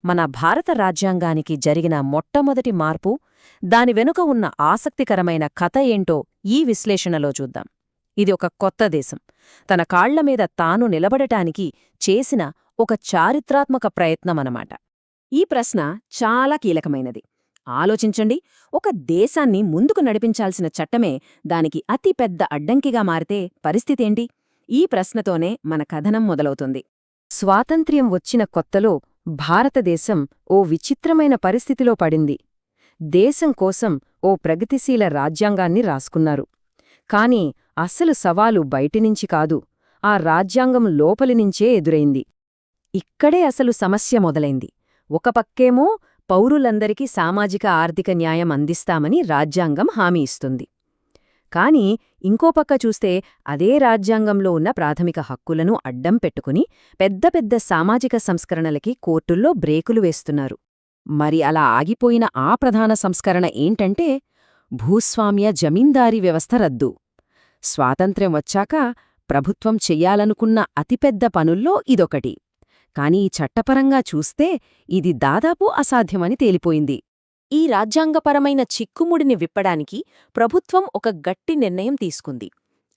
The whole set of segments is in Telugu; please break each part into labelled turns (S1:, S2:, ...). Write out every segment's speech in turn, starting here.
S1: మన భారత రాజ్యాంగానికి జరిగిన మొట్టమొదటి మార్పు, దాని వెనుక ఉన్న ఆసక్తికరమైన కథ ఏంటో ఈ విశ్లేషణలో చూద్దాం. ఇది ఒక కొత్త దేశం, తన కాళ్లమీద తాను నిలబడటానికి చేసిన ఒక చారిత్రాత్మక ప్రయత్నమనమాట. ఈ ప్రశ్న చాలా కీలకమైనది. ఆలోచించండి, ఒక దేశాన్ని ముందుకు నడిపించాల్సిన చట్టమే దానికి అతిపెద్ద అడ్డంకిగా మారితే పరిస్థితేంటి? ఈ ప్రశ్నతోనే మన కథనం మొదలవుతుంది. స్వాతంత్ర్యం వచ్చిన కొత్తలో భారతదేశం ఓ విచిత్రమైన పరిస్థితిలో పడింది. దేశం కోసం ఓ ప్రగతిశీల రాజ్యాంగాన్ని రాసుకున్నారు. కాని అస్సలు సవాలు బయటినుంచి కాదు, ఆ రాజ్యాంగం లోపలినుంచే ఎదురైంది. ఇక్కడే అసలు సమస్య మొదలైంది. ఒక పక్కేమో పౌరులందరికీ సామాజిక ఆర్థిక న్యాయం అందిస్తామని రాజ్యాంగం హామీ ఇస్తుంది. కాని ఇంకో పక్క చూస్తే అదే రాజ్యాంగంలో ఉన్న ప్రాథమిక హక్కులను అడ్డం పెట్టుకుని పెద్ద పెద్ద సామాజిక సంస్కరణలకి కోర్టుల్లో బ్రేకులు వేస్తున్నారు. మరి అలా ఆగిపోయిన ఆ ప్రధాన సంస్కరణ ఏంటంటే భూస్వామ్య జమీందారీ వ్యవస్థ రద్దు. స్వాతంత్ర్యం వచ్చాక ప్రభుత్వం చెయ్యాలనుకున్న అతిపెద్ద పనుల్లో ఇదొకటి. కాని చట్టపరంగా చూస్తే ఇది దాదాపు అసాధ్యమని తేలిపోయింది. ఈ రాజ్యాంగపరమైన చిక్కుముడిని విప్పడానికి ప్రభుత్వం ఒక గట్టి నిర్ణయం తీసుకుంది.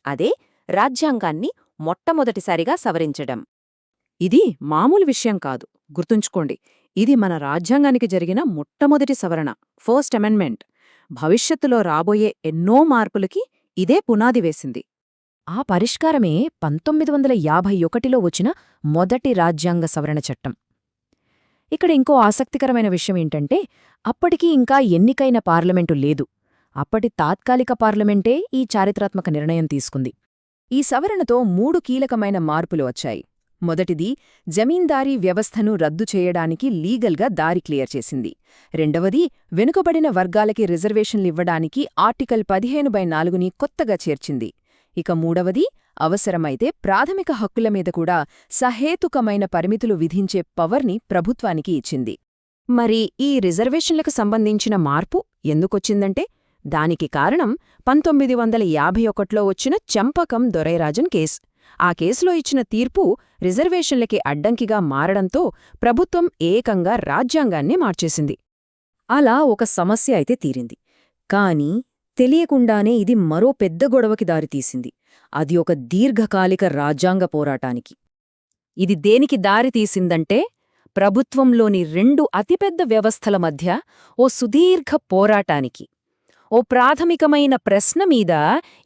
S1: అదే రాజ్యాంగాన్ని మొట్టమొదటిసారిగా సవరించడం. ఇది మామూలు విషయం కాదు, గుర్తుంచుకోండి. ఇది మన రాజ్యాంగానికి జరిగిన మొట్టమొదటి సవరణ, ఫస్ట్ అమెండ్మెంట్. భవిష్యత్తులో రాబోయే ఎన్నో మార్పులకి ఇదే పునాది వేసింది. ఆ పరిష్కారమే 1951లో వచ్చిన మొదటి రాజ్యాంగ సవరణ చట్టం. ఇక్కడ ఇంకో ఆసక్తికరమైన విషయమేంటంటే, అప్పటికీ ఇంకా ఎన్నికైన పార్లమెంటు లేదు. అప్పటి తాత్కాలిక పార్లమెంటే ఈ చారిత్రాత్మక నిర్ణయం తీసుకుంది. ఈ సవరణతో 3 కీలకమైన మార్పులు వచ్చాయి. మొదటిది, జమీందారీ వ్యవస్థను రద్దు చేయడానికి లీగల్గా దారి క్లియర్ చేసింది. రెండవది, వెనుకబడిన వర్గాలకి రిజర్వేషన్లివ్వడానికి ఆర్టికల్ 15/4ని కొత్తగా చేర్చింది. ఇక మూడవది, అవసరమైతే ప్రాథమిక హక్కుల మీద కూడా సహేతుకమైన పరిమితులు విధించే పవర్ని ప్రభుత్వానికి ఇచ్చింది. మరి ఈ రిజర్వేషన్లకు సంబంధించిన మార్పు ఎందుకొచ్చిందంటే, దానికి కారణం 1951లో వచ్చిన చంపకం దొరైరాజన్ కేసు. ఆ కేసులో ఇచ్చిన తీర్పు రిజర్వేషన్లకి అడ్డంకిగా మారడంతో ప్రభుత్వం ఏకంగా రాజ్యాంగాన్ని మార్చేసింది. అలా ఒక సమస్య అయితే తీరింది. కాని తెలియకుండానే ఇది మరో పెద్ద గొడవకి దారితీసింది. అది ఒక దీర్ఘకాలిక రాజ్యాంగ పోరాటానికి. ఇది దేనికి దారితీసిందంటే, ప్రభుత్వంలోని 2 అతిపెద్ద వ్యవస్థల మధ్య ఓ సుదీర్ఘ పోరాటానికి. ఓ ప్రాథమికమైన ప్రశ్న మీద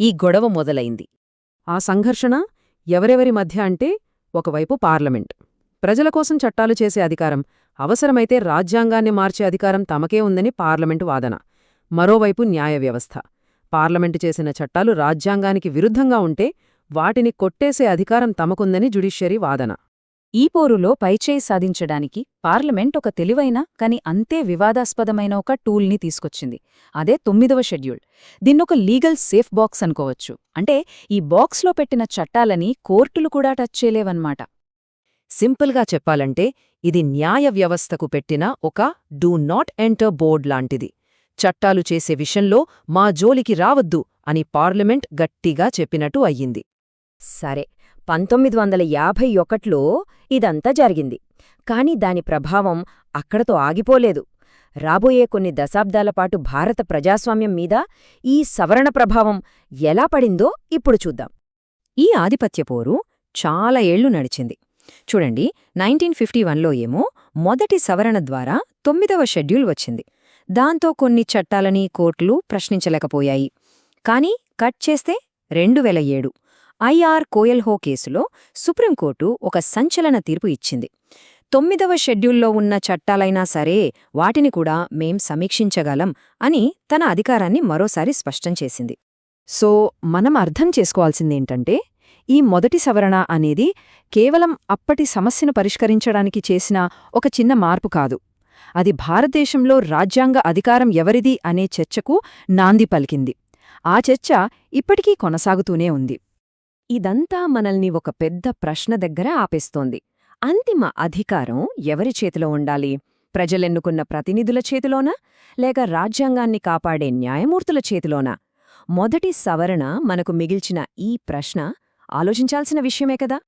S1: ఈ గొడవ మొదలైంది. ఆ సంఘర్షణ ఎవరెవరి మధ్య అంటే, ఒకవైపు పార్లమెంట్, ప్రజల కోసం చట్టాలు చేసే అధికారం, అవసరమైతే రాజ్యాంగాన్ని మార్చే అధికారం తమకే ఉందని పార్లమెంటు వాదన. మరోవైపు న్యాయ వ్యవస్థ, పార్లమెంటు చేసిన చట్టాలు రాజ్యాంగానికి విరుద్ధంగా ఉంటే వాటిని కొట్టేసే అధికారం తమకుందని జ్యుడిషియరీ వాదన. ఈ పోరులో పైచేయి సాధించడానికి పార్లమెంట్ ఒక తెలివైన కాని అంతే వివాదాస్పదమైన ఒక టూల్ని తీసుకొచ్చింది. అదే 9వ షెడ్యూల్. దీన్నొక లీగల్ సేఫ్ బాక్స్ అనుకోవచ్చు. అంటే ఈ బాక్స్లో పెట్టిన చట్టాలని కోర్టులు కూడా టచ్ చేయలేవన్నమాట. సింపుల్గా చెప్పాలంటే ఇది న్యాయ వ్యవస్థకు పెట్టిన ఒక డూ నాట్ ఎంటర్ బోర్డ్ లాంటిది. చట్టాలు చేసే విషయంలో మా జోలికి రావద్దు అని పార్లమెంట్ గట్టిగా చెప్పినట్టు అయ్యింది. సరే, 1951లో ఇదంతా జరిగింది. కాని దాని ప్రభావం అక్కడతో ఆగిపోలేదు. రాబోయే కొన్ని దశాబ్దాలపాటు భారత ప్రజాస్వామ్యం మీద ఈ సవరణ ప్రభావం ఎలా పడిందో ఇప్పుడు చూద్దాం. ఈ ఆధిపత్యపోరు చాలా ఏళ్లు నడిచింది. చూడండి, 1951లో ఏమో మొదటి సవరణ ద్వారా 9వ షెడ్యూల్ వచ్చింది. దాంతో కొన్ని చట్టాలని కోర్టులు ప్రశ్నించలేకపోయాయి. కాని కట్ చేస్తే 2007 ఐఆర్ కోయల్హో కేసులో సుప్రీంకోర్టు ఒక సంచలన తీర్పు ఇచ్చింది. 9వ షెడ్యూల్లో ఉన్న చట్టాలైనా సరే వాటిని కూడా మేం సమీక్షించగలం అని తన అధికారాన్ని మరోసారి స్పష్టం చేసింది. సో మనం అర్థం చేసుకోవాల్సిందేంటంటే, ఈ మొదటి సవరణ అనేది కేవలం అప్పటి సమస్యను పరిష్కరించడానికి చేసిన ఒక చిన్న మార్పు కాదు. అది భారతదేశంలో రాజ్యాంగ అధికారం ఎవరిది అనే చర్చకు నాంది పలికింది. ఆ చర్చ ఇప్పటికీ కొనసాగుతూనే ఉంది. ఇదంతా మనల్ని ఒక పెద్ద ప్రశ్న దగ్గర ఆపేస్తోంది. అంతిమ అధికారం ఎవరి చేతిలో ఉండాలి? ప్రజలెన్నుకున్న ప్రతినిధుల చేతిలోనా, లేక రాజ్యాంగాన్ని కాపాడే న్యాయమూర్తుల చేతిలోనా? మొదటి సవరణ మనకు మిగిల్చిన ఈ ప్రశ్న ఆలోచించాల్సిన విషయమే కదా.